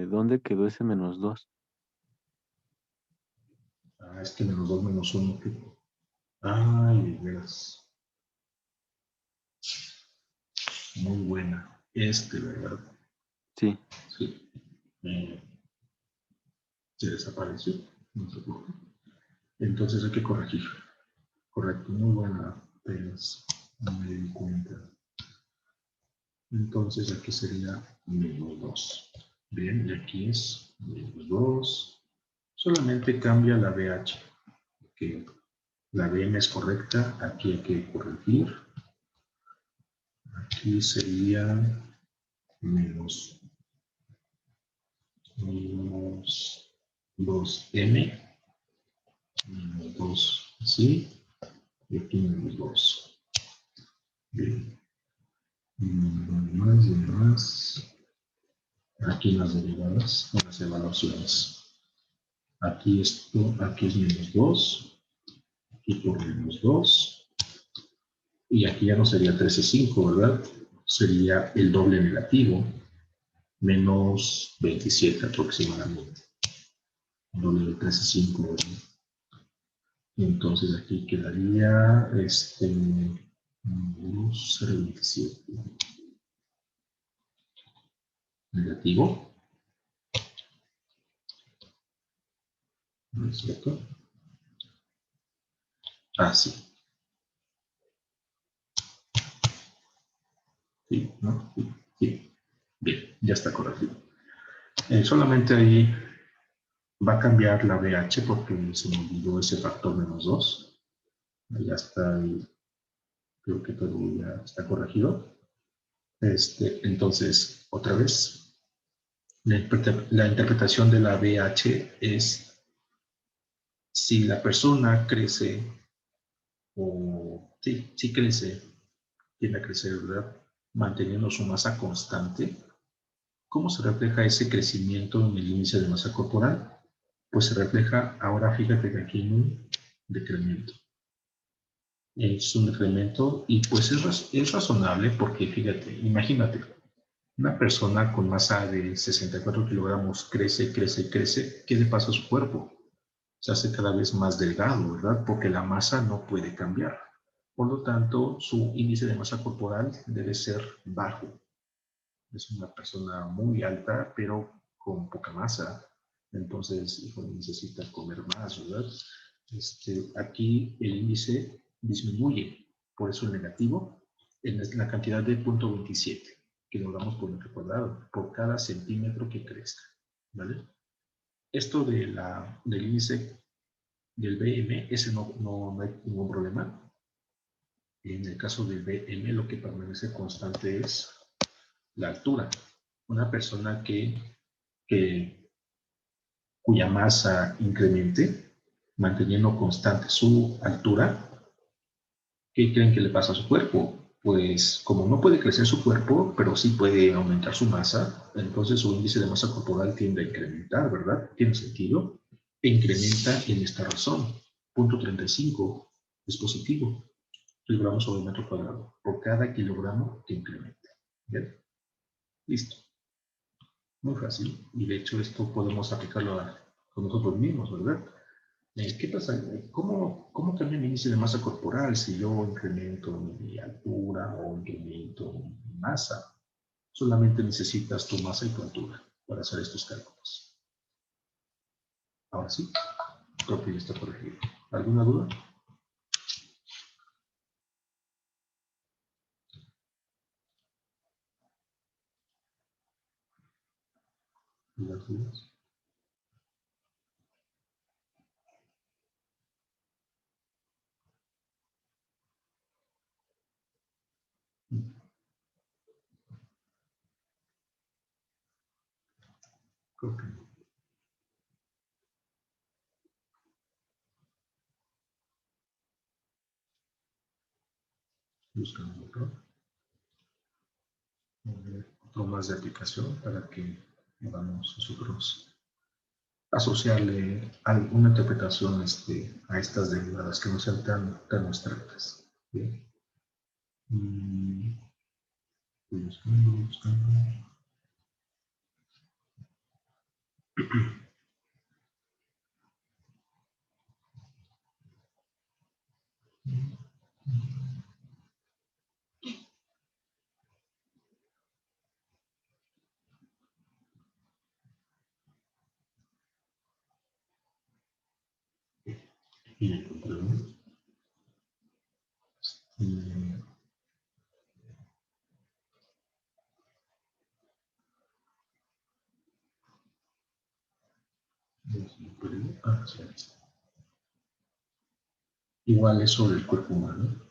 ¿Dónde quedó ese -2? Ah, es que -2 -1. Ay, de veras. Muy buena. ¿Verdad? Sí. Sí. Eh, Se desapareció. No sé por qué. Entonces hay que corregir. Correcto, muy buena. Apenas no me di cuenta. Entonces aquí sería -2. Bien, y aquí es -2. Solamente cambia la BH. Que la BM es correcta. Aquí hay que corregir. Aquí sería menos 2M. -2, ¿sí? Y aquí -2. Bien. Más y más. Aquí las derivadas, las evaluaciones. Aquí esto, aquí es -2, aquí por -2, y aquí ya no sería 13,5, ¿verdad? Sería el doble negativo, -27 aproximadamente. El doble de 13,5, ¿verdad? Entonces aquí quedaría 0,27 negativo, ¿no es cierto? Ah, sí. Sí, ¿no? Sí, sí. Bien, ya está corregido. Solamente ahí va a cambiar la BH porque se me olvidó ese factor -2. Ya está ahí, creo que todo ya está corregido. Entonces, otra vez, la interpretación de la BH es si la persona crece o sí crece, tiende a crecer, ¿verdad? Manteniendo su masa constante. ¿Cómo se refleja ese crecimiento en el índice de masa corporal? Pues se refleja, ahora fíjate que aquí en un decremento. Es un decremento y pues es razonable porque fíjate, imagínate, una persona con masa de 64 kilogramos crece, crece, crece, ¿qué le pasa a su cuerpo? Se hace cada vez más delgado, ¿verdad? Porque la masa no puede cambiar. Por lo tanto, su índice de masa corporal debe ser bajo. Es una persona muy alta, pero con poca masa. Entonces, híjole, necesita comer más, ¿verdad? Aquí el índice disminuye, por eso el negativo, en la cantidad de 0,27 kilogramos por metro cuadrado, por cada centímetro que crezca, ¿vale? Esto del índice del BM, ese no hay ningún problema. En el caso del BM, lo que permanece constante es la altura. Una persona cuya masa incremente, manteniendo constante su altura, ¿qué creen que le pasa a su cuerpo? Pues como no puede crecer su cuerpo, pero sí puede aumentar su masa, entonces su índice de masa corporal tiende a incrementar, ¿verdad? ¿Tiene sentido? E incrementa en esta razón. 0,35 es positivo. Kilogramos sobre metro cuadrado por cada kilogramo que incrementa. ¿Bien? Listo. Muy fácil. Y de hecho esto podemos aplicarlo con nosotros mismos, ¿verdad? ¿Qué pasa? ¿Cómo cambia mi índice de masa corporal si yo incremento mi altura o incremento mi masa? Solamente necesitas tu masa y tu altura para hacer estos cálculos. Ahora sí, creo que ya está corregido. ¿Alguna duda? ¿Las dudas? Creo que no. Buscando otro más de aplicación para que podamos nosotros asociarle alguna interpretación a estas derivadas que no sean tan abstractas. ¿Bien? Estoy buscando. Y encontramos. Igual es sobre el cuerpo humano.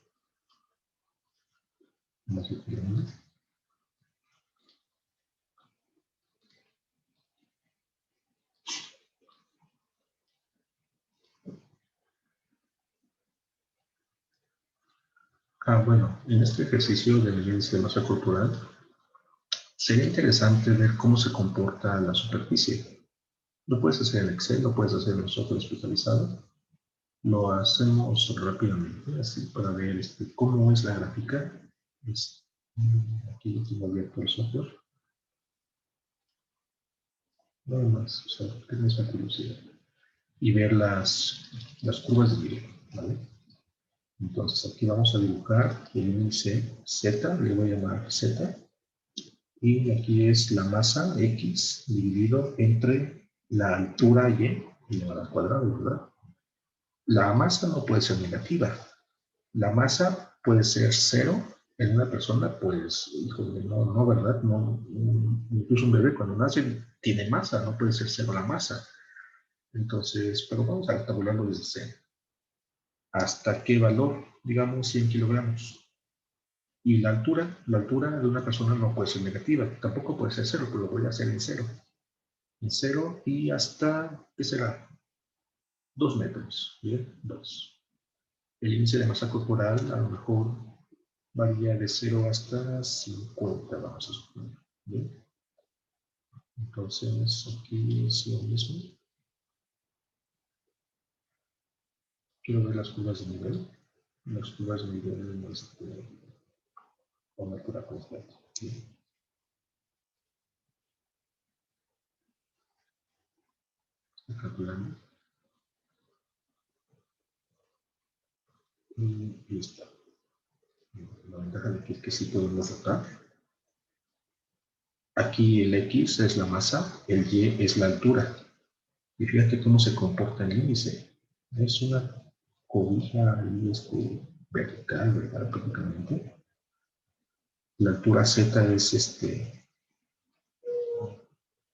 Bueno, en este ejercicio de índice de masa corporal, sería interesante ver cómo se comporta la superficie. Lo puedes hacer en Excel, lo puedes hacer en un software especializado. Lo hacemos rápidamente, así para ver cómo es la gráfica. Aquí tengo abierto el software. Nada más, o sea, tener esa curiosidad. Y ver las curvas de nivel, ¿vale? Entonces aquí vamos a dibujar el índice Z, le voy a llamar Z. Y aquí es la masa X dividido entre la altura Y elevado al cuadrado, ¿verdad? La masa no puede ser negativa. La masa puede ser 0 en una persona, pues, híjole, no, ¿verdad? No, incluso un bebé cuando nace tiene masa, no puede ser 0 la masa. Entonces, pero vamos a tabularlo desde 0. ¿Hasta qué valor? Digamos 100 kilogramos. Y la altura de una persona no puede ser negativa, tampoco puede ser 0, pero lo voy a hacer en 0. En 0 y hasta, ¿qué será? 2 metros, ¿bien? 2. El índice de masa corporal a lo mejor varía de 0 hasta 50, vamos a suponer. ¿Bien? Entonces, aquí es lo mismo. Quiero ver las curvas de nivel. Las curvas de nivel con altura constante. ¿Bien? Estoy calculando. Y listo. La ventaja de que sí podemos rotar. Aquí el X es la masa, el Y es la altura. Y fíjate cómo se comporta el índice. Es una cobija ahí, vertical, ¿verdad? Prácticamente. La altura Z es el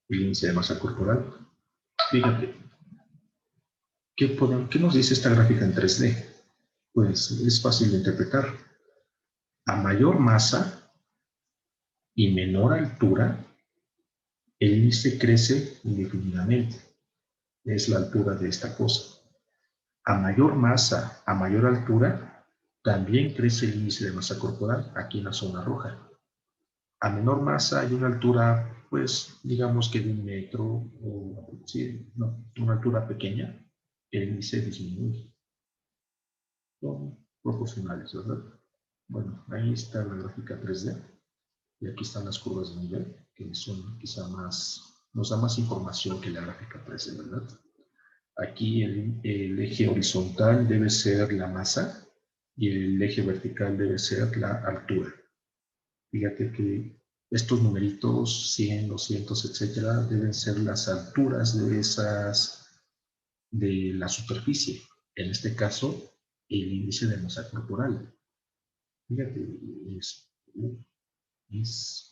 índice de masa corporal. Fíjate, ¿qué nos dice esta gráfica en 3D? Pues es fácil de interpretar. A mayor masa y menor altura, el índice crece indefinidamente. Es la altura de esta cosa. A mayor masa, a mayor altura, también crece el índice de masa corporal, aquí en la zona roja. A menor masa y una altura, pues, digamos que de 1 metro, o sí, no, una altura pequeña, el índice disminuye. Son proporcionales, ¿verdad? Bueno, ahí está la gráfica 3D. Y aquí están las curvas de nivel, que son quizá nos da más información que la gráfica 3D, ¿verdad? Aquí el eje horizontal debe ser la masa y el eje vertical debe ser la altura. Fíjate que estos numeritos, 100, 200, etcétera, deben ser las alturas de la superficie. En este caso, el índice de masa corporal. Fíjate, es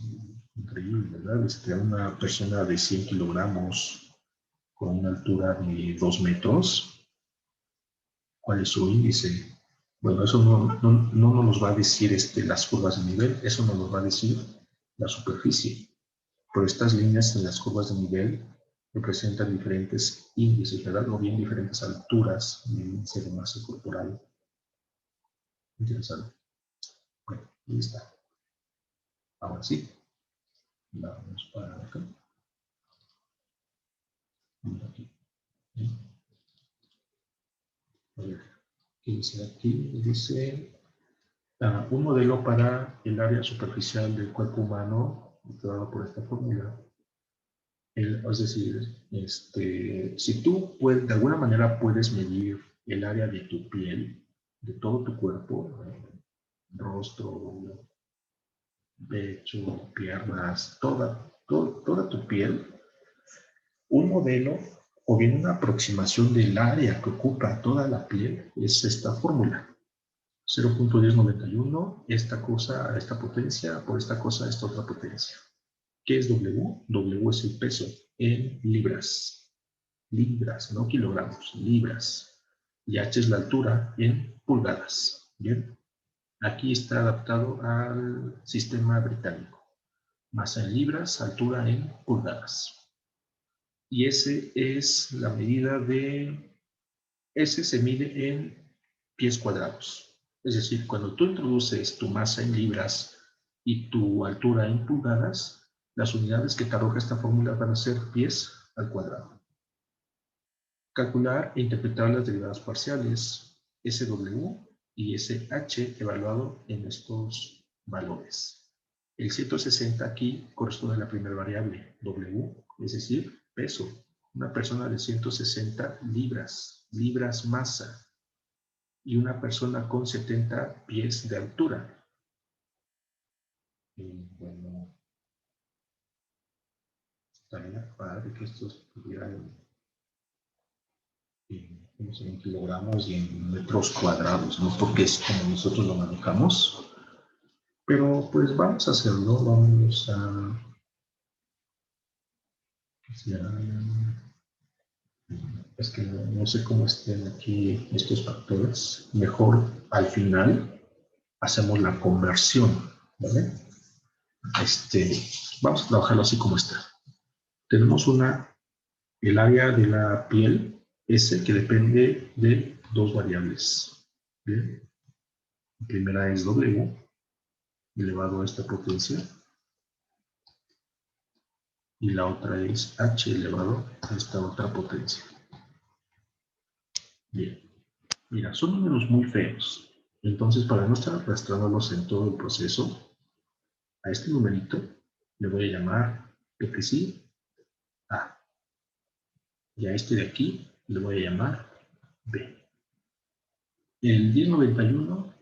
increíble, ¿verdad? Una persona de 100 kilogramos con una altura de 2 metros, ¿cuál es su índice? Bueno, eso no nos va a decir las curvas de nivel, eso nos va a decir la superficie. Pero estas líneas en las curvas de nivel representan diferentes índices, ¿verdad? O bien diferentes alturas del índice de masa corporal. Interesante. Bueno, ahí está. Ahora sí, vamos para acá. Aquí. A ver, ¿qué dice aquí? Dice un modelo para el área superficial del cuerpo humano, dado por esta fórmula. Es decir, si tú puedes, de alguna manera puedes medir el área de tu piel, de todo tu cuerpo, rostro, pecho, piernas, toda tu piel, un modelo o bien una aproximación del área que ocupa toda la piel es esta fórmula. 0.1091, esta cosa, esta potencia, por esta cosa, esta otra potencia. ¿Qué es W? W es el peso en libras. Libras, no kilogramos, libras. Y H es la altura en pulgadas. Bien. Aquí está adaptado al sistema británico. Masa en libras, altura en pulgadas. Y S es la medida de... S se mide en pies cuadrados. Es decir, cuando tú introduces tu masa en libras y tu altura en pulgadas, las unidades que te arroja esta fórmula van a ser pies al cuadrado. Calcular e interpretar las derivadas parciales SW y SH evaluado en estos valores. El 160 aquí corresponde a la primera variable, W, es decir, peso. Una persona de 160 libras, libras masa, y una persona con 70 pies de altura. Y bueno, estaría padre que estos estuvieran en kilogramos y en metros cuadrados, ¿no? Porque es como nosotros lo manejamos. Pero pues vamos a hacerlo, vamos a... Es que no sé cómo estén aquí estos factores. Mejor al final hacemos la conversión, ¿vale? Vamos a trabajarlo así como está. Tenemos el área de la piel, S, que depende de dos variables. ¿Bien? La primera es W, elevado a esta potencia, y la otra es H elevado a esta otra potencia. Bien, mira, son números muy feos. Entonces, para no estar arrastrándolos en todo el proceso, a este numerito le voy a llamar, lo que sí, A. Y a este de aquí le voy a llamar B. El 1091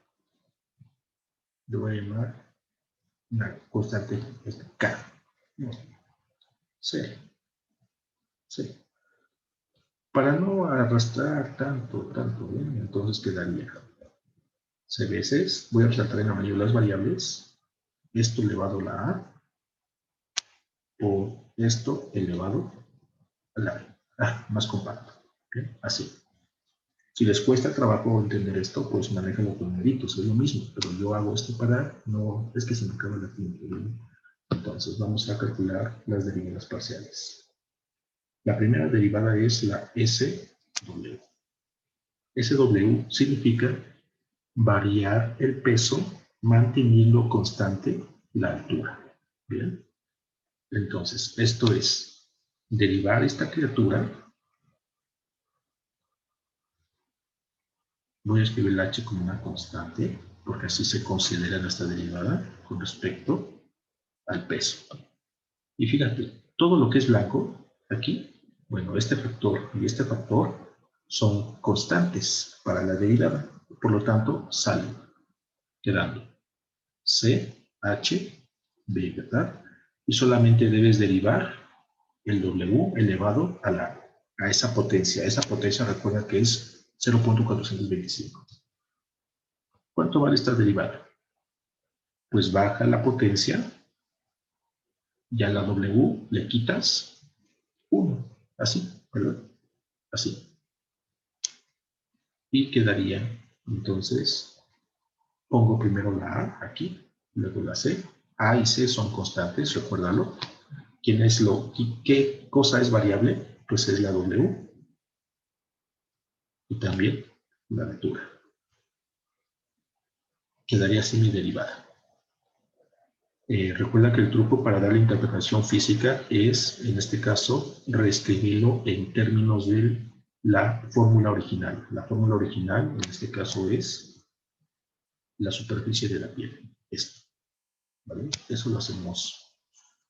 le voy a llamar una constante K. No, C. C. Para no arrastrar tanto, ¿bien? Entonces quedaría C veces, voy a resaltar en amarillo las variables, esto elevado a la A, por esto elevado a la B. Más compacto. ¿Bien? Así. Si les cuesta trabajo entender esto, pues manéjenlo con numeritos, es lo mismo, pero yo hago esto para no, es que se me acaba la tinta. ¿Bien? Entonces vamos a calcular las derivadas parciales. La primera derivada es la SW. SW significa variar el peso manteniendo constante la altura. ¿Bien? Entonces, esto es derivar esta criatura. Voy a escribir el h como una constante, porque así se considera nuestra derivada con respecto al peso. Y fíjate, todo lo que es blanco, aquí, bueno, este factor y este factor son constantes para la derivada. Por lo tanto, salen, quedando C, H, B, ¿verdad? Y solamente debes derivar el W elevado a esa potencia. Esa potencia recuerda que es 0.425. ¿Cuánto vale esta derivada? Pues baja la potencia y a la W le quitas 1. Así, ¿verdad? Así. Y quedaría, entonces, pongo primero la A aquí, luego la C. A y C son constantes, recuérdalo. ¿Qué cosa es variable? Pues es la W y también la altura. Quedaría así mi derivada. Recuerda que el truco para dar la interpretación física es, en este caso, reescribirlo en términos de la fórmula original. La fórmula original, en este caso, es la superficie de la piel. Esto, ¿vale? Eso lo hacemos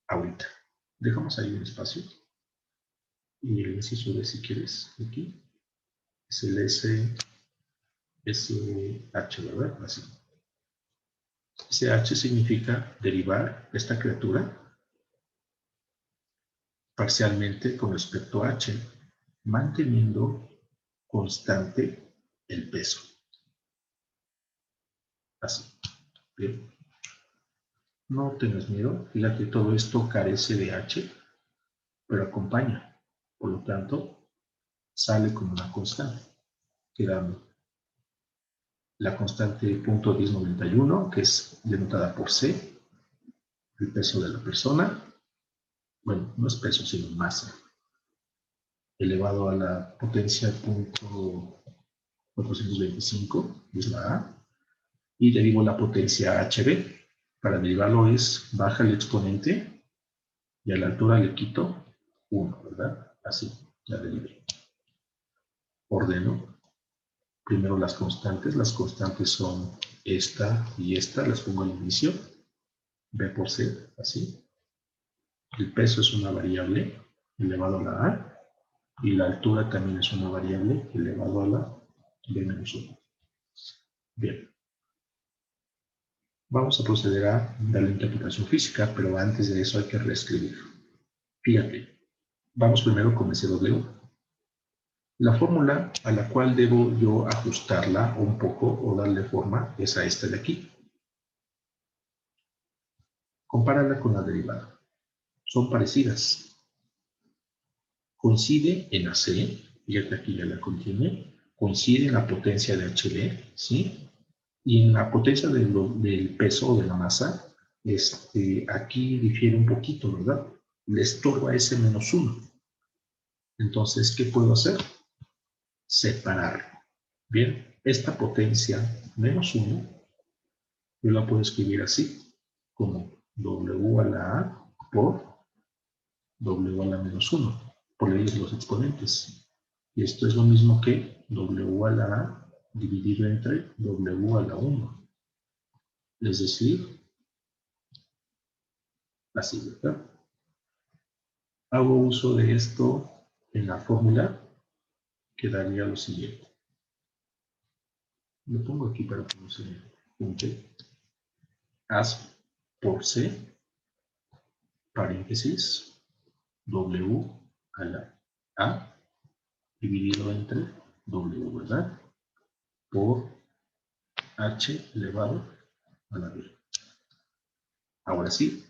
ahorita. Dejamos ahí un espacio. Y el inciso D, si quieres, aquí, es el SH, ¿verdad? Así. SH significa derivar esta criatura parcialmente con respecto a H, manteniendo constante el peso. Así. Bien. No tengas miedo, fíjate, todo esto carece de H, pero acompaña. Por lo tanto, sale como una constante, quedando la constante .1091, que es denotada por C, el peso de la persona, bueno, no es peso, sino masa, elevado a la potencia .425, es la A, y derivo la potencia HB. Para derivarlo es, baja el exponente, y a la altura le quito 1, ¿verdad? Así, ya derivé. Ordeno. Primero las constantes son esta y esta, las pongo al inicio, B por C, así. El peso es una variable elevado a la A, y la altura también es una variable elevado a la B menos 1. Bien. Vamos a proceder a dar la interpretación física, pero antes de eso hay que reescribir. Fíjate, vamos primero con SW. La fórmula a la cual debo yo ajustarla un poco o darle forma es a esta de aquí. Compárala con la derivada. Son parecidas. Coincide en AC, fíjate aquí ya la contiene, coincide en la potencia de HB, ¿sí? Y en la potencia del peso o de la masa, aquí difiere un poquito, ¿verdad? Le estorba ese menos 1. Entonces, ¿qué puedo hacer? Separar. Bien, esta potencia menos 1, yo la puedo escribir así, como W a la A por W a la menos 1, por ley de los exponentes. Y esto es lo mismo que W a la A dividido entre W a la 1. Es decir, así, ¿verdad? Hago uso de esto en la fórmula, que daría lo siguiente. Lo pongo aquí para que no se junte. Haz por C, paréntesis, W a la A dividido entre W, ¿verdad? Por H elevado a la B. Ahora sí,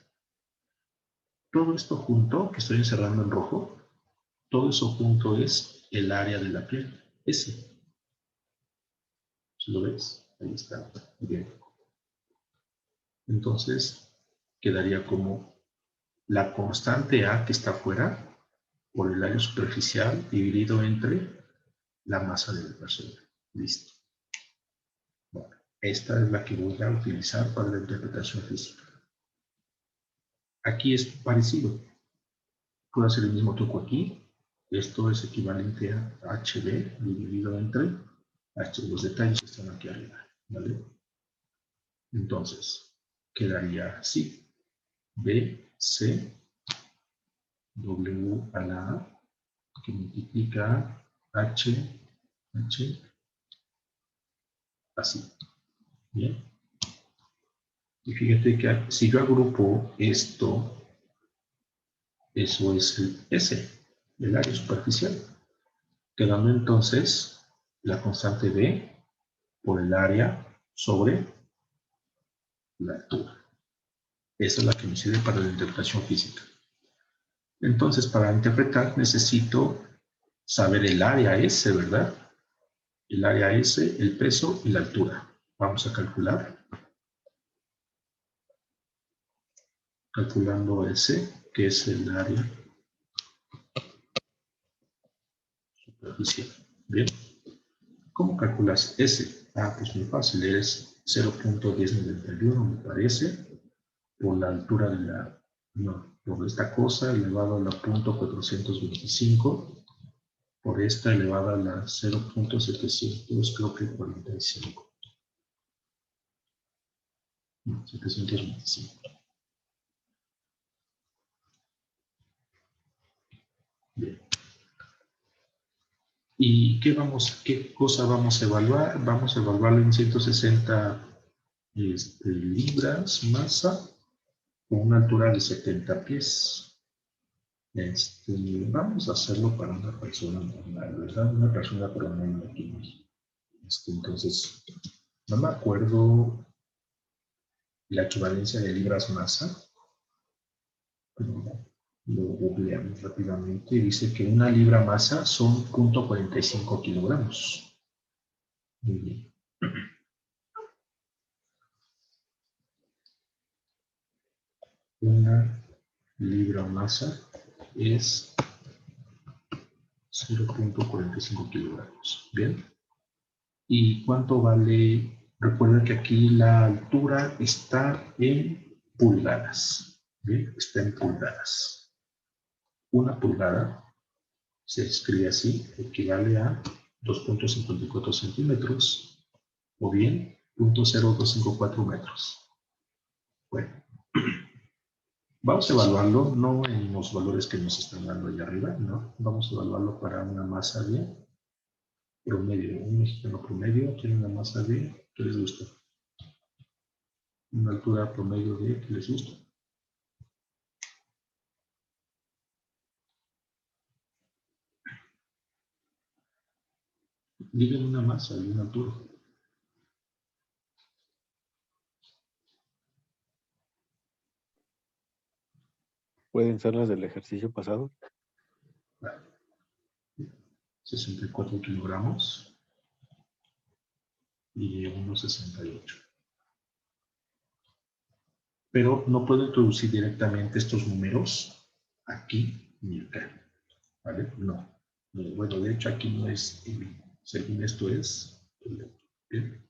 todo esto junto, que estoy encerrando en rojo, todo eso junto es el área de la piel, S. ¿Lo ves? Ahí está. Bien. Entonces, quedaría como la constante A que está afuera por el área superficial dividido entre la masa de la persona. Listo. Bueno, esta es la que voy a utilizar para la interpretación física. Aquí es parecido. Puedo hacer el mismo truco aquí. Esto es equivalente a HB dividido entre H. Los detalles están aquí arriba. ¿Vale? Entonces, quedaría así. B, C, W a la A, que multiplica H, así. Bien. Y fíjate que si yo agrupo esto, eso es el S, el área superficial. Quedando entonces la constante B por el área sobre la altura. Esa es la que me sirve para la interpretación física. Entonces, para interpretar necesito saber el área S, ¿verdad? El área S, el peso y la altura. Vamos a calcular. Calculando S, que es el área superficial. Bien. ¿Cómo calculas S? Ah, pues muy fácil. Es 0.1091, me parece, por la altura de la, no, por esta cosa elevado a la .425, por esta elevada a la 0.700, creo que 45. No, 725. Bien. ¿Y qué cosa vamos a evaluar? Vamos a evaluarlo en 160 libras masa con una altura de 70 pies. Vamos a hacerlo para una persona normal, ¿verdad? Una persona promedio aquí. Entonces, no me acuerdo la equivalencia de libras masa, pero lo googleamos rápidamente y dice que una libra masa son 0.45 kilogramos. Muy bien. Una libra masa es 0.45 kilogramos. Bien. ¿Y cuánto vale? Recuerden que aquí la altura está en pulgadas. Bien, está en pulgadas. Una pulgada se escribe así, equivale a 2.54 centímetros o bien 0.0254 metros. Bueno, vamos a evaluarlo no en los valores que nos están dando allá arriba, no. Vamos a evaluarlo para una masa de promedio. Un mexicano promedio tiene una masa de, ¿qué les gusta? Una altura promedio de, ¿qué les gusta? Digan una masa y una altura. ¿Pueden ser las del ejercicio pasado? Vale. 64 kilogramos y 1,68. Pero no puedo introducir directamente estos números aquí ni acá. ¿Vale? No. Bueno, de hecho aquí no es, según esto es, ¿bien?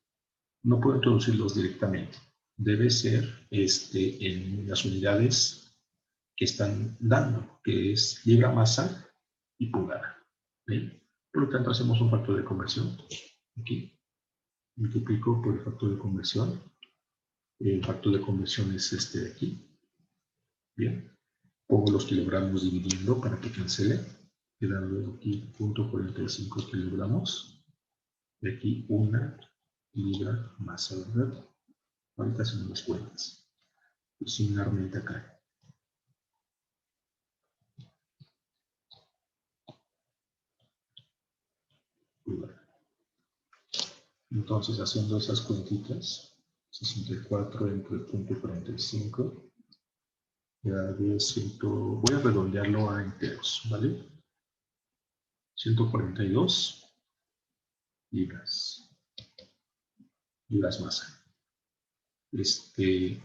No puedo introducirlos directamente. Debe ser en las unidades que están dando, que es libra masa y pulgada. ¿Bien? Por lo tanto, hacemos un factor de conversión. Aquí multiplico por el factor de conversión. El factor de conversión es este de aquí. Bien. Pongo los kilogramos dividiendo para que cancele. Quedando aquí 0.45 kilogramos. De aquí una libra masa, ¿verdad? Ahorita hacemos las cuentas. Y similarmente acá. Entonces, haciendo esas cuentitas, 64 entre 0.45, ya de 100, voy a redondearlo a enteros, ¿vale? 142 libras masa.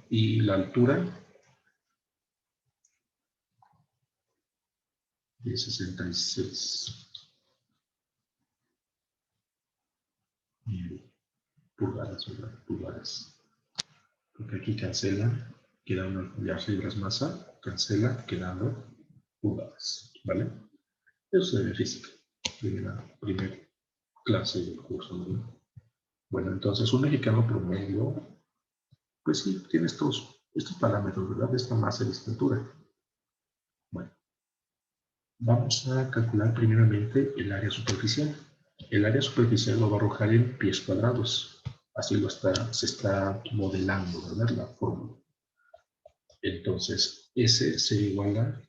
Y la altura de 66 pulgadas, ¿verdad? Pulgadas. Porque aquí cancela, queda las libras masa, cancela, quedando pulgadas, ¿vale? Eso se ve en física, de la primera clase del curso, ¿no? Bueno, entonces un mexicano promedio, pues sí, tiene estos parámetros, ¿verdad? De esta masa y esta altura. Bueno, vamos a calcular primeramente el área superficial. El área superficial lo va a arrojar en pies cuadrados. Así se está modelando, ¿verdad? La fórmula. Entonces, S se iguala a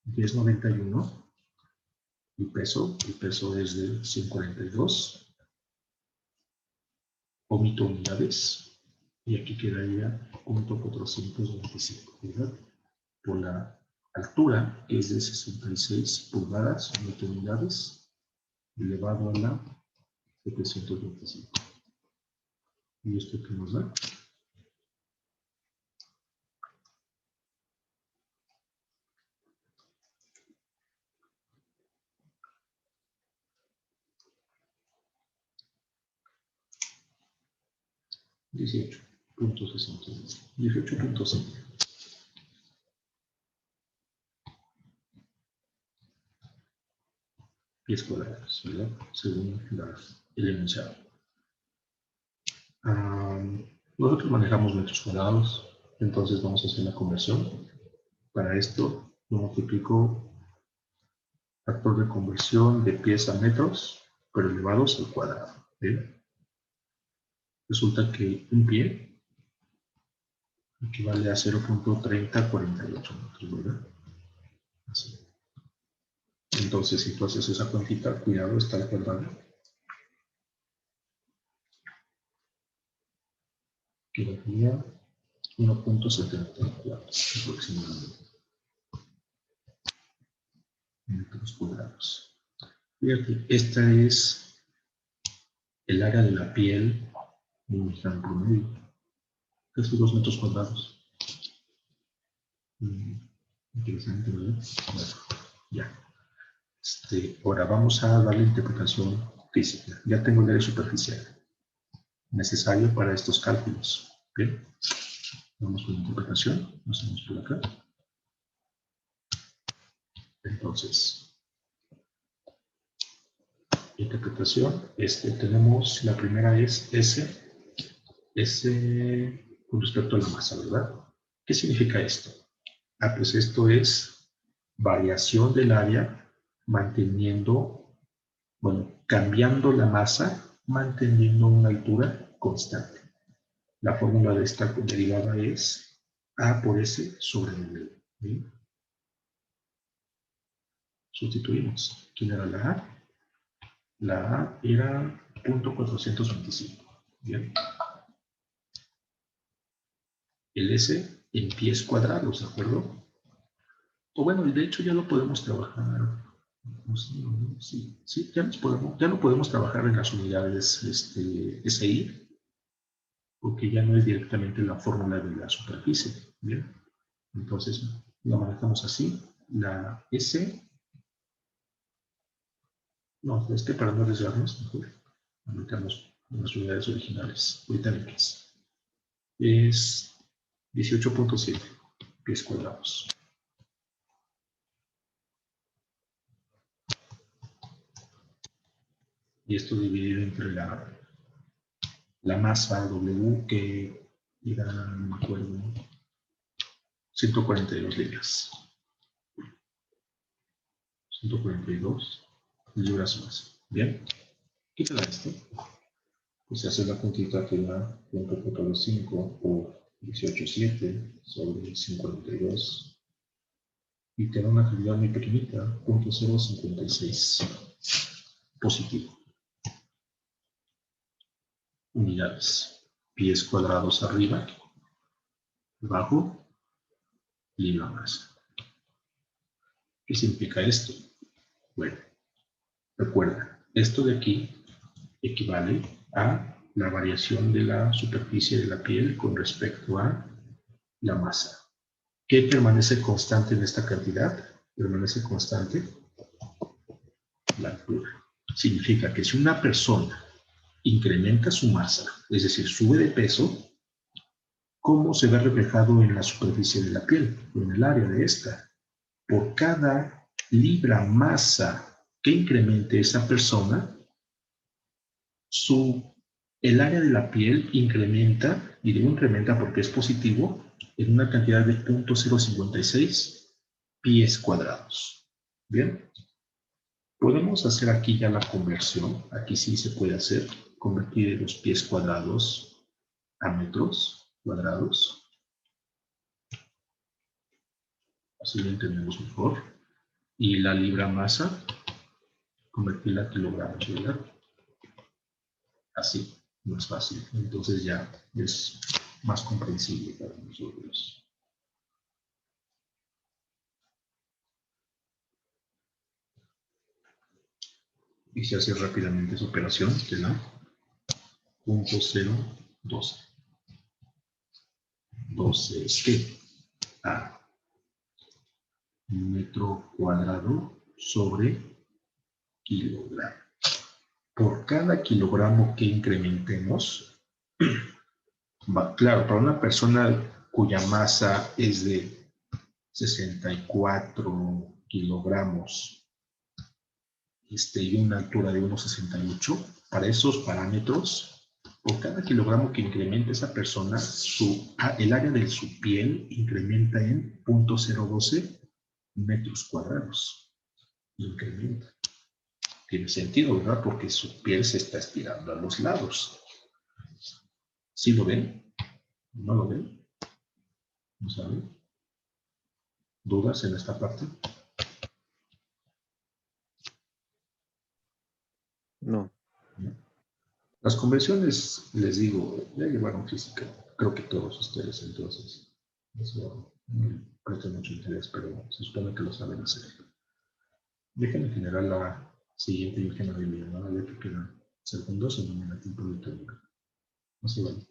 1091. El peso es de 142. Omito unidades. Y aquí quedaría 0.425, ¿verdad? Por la altura, que es de 66 pulgadas, omito unidades, elevado a la 725. ¿Y esto qué nos da? $18.5. Pies cuadrados, ¿verdad? Según el enunciado. Nosotros manejamos metros cuadrados, entonces vamos a hacer la conversión. Para esto lo multiplico Factor de conversión de pies a metros, pero elevados al cuadrado. ¿Bien? Resulta que un pie equivale a 0.3048 metros, ¿verdad? Así. Entonces, si tú haces esa cuantita, cuidado, está al cuadrado. Quedaría 1.74 aproximadamente metros cuadrados. Fíjate, esta es el área de la piel de un mexicano promedio, casi 2 metros cuadrados. Interesante, ¿verdad? Bueno, ya. Ahora vamos a darle interpretación física. Ya tengo el área superficial necesario para estos cálculos. Bien, vamos con la interpretación. Nos vamos por acá. Entonces, interpretación. Tenemos la primera es S con respecto a la masa, ¿verdad? ¿Qué significa esto? Pues esto es variación del área manteniendo, bueno, cambiando la masa, manteniendo una altura constante. La fórmula de esta derivada es A por S sobre W. ¿Bien? Sustituimos. ¿Quién era la A? La A era 0.425. Bien. El S en pies cuadrados, ¿de acuerdo? O bueno, de hecho ya lo podemos trabajar. Sí, ya lo podemos trabajar en las unidades SI, porque ya no es directamente la fórmula de la superficie. Bien. Entonces, la manejamos así. La S. No, para no arriesgarnos, mejor manejamos las unidades originales británicas. Es 18.7 pies cuadrados. Y esto dividido entre la masa W, que era, no me acuerdo, 142 libras. 142 libras más. Bien. ¿Qué te da esto? Pues se hace la puntita que da 1.25 por 18.7 sobre 52. Y te da una cantidad muy pequeñita, 0.056 positivo. Unidades. Pies cuadrados arriba, abajo, libra masa. ¿Qué significa esto? Bueno, recuerda, esto de aquí equivale a la variación de la superficie de la piel con respecto a la masa. ¿Qué permanece constante en esta cantidad? Permanece constante la altura. Significa que si una persona incrementa su masa, es decir, sube de peso, ¿cómo se ve reflejado en la superficie de la piel? En el área de esta. Por cada libra masa que incremente esa persona, el área de la piel incrementa, y digo incrementa porque es positivo, en una cantidad de 0.056 pies cuadrados. ¿Bien? Podemos hacer aquí ya la conversión. Aquí sí se puede hacer, convertir los pies cuadrados a metros cuadrados. Así lo entendemos mejor. Y la libra masa, convertirla a kilogramos, ¿verdad? Así, más fácil. Entonces ya es más comprensible para nosotros. Y se hace rápidamente esa operación, que da 0.012. 12 es que a metro cuadrado sobre kilogramo. Por cada kilogramo que incrementemos, claro, para una persona cuya masa es de 64 kilogramos y una altura de 1,68, para esos parámetros, por cada kilogramo que incremente esa persona, el área de su piel incrementa en 0.012 metros cuadrados. incrementa. Tiene sentido, ¿verdad? Porque su piel se está estirando a los lados. ¿Sí lo ven? ¿No lo ven? ¿No saben? ¿Dudas en esta parte? No. Las convenciones, les digo, ya llevaron física. Creo que todos ustedes, entonces. Eso no presta mucho interés, pero se supone que lo saben hacer. Dejen en general la siguiente imagen de mi llamada, ya que quedan segundos y no me da tiempo de terminar. No se vale.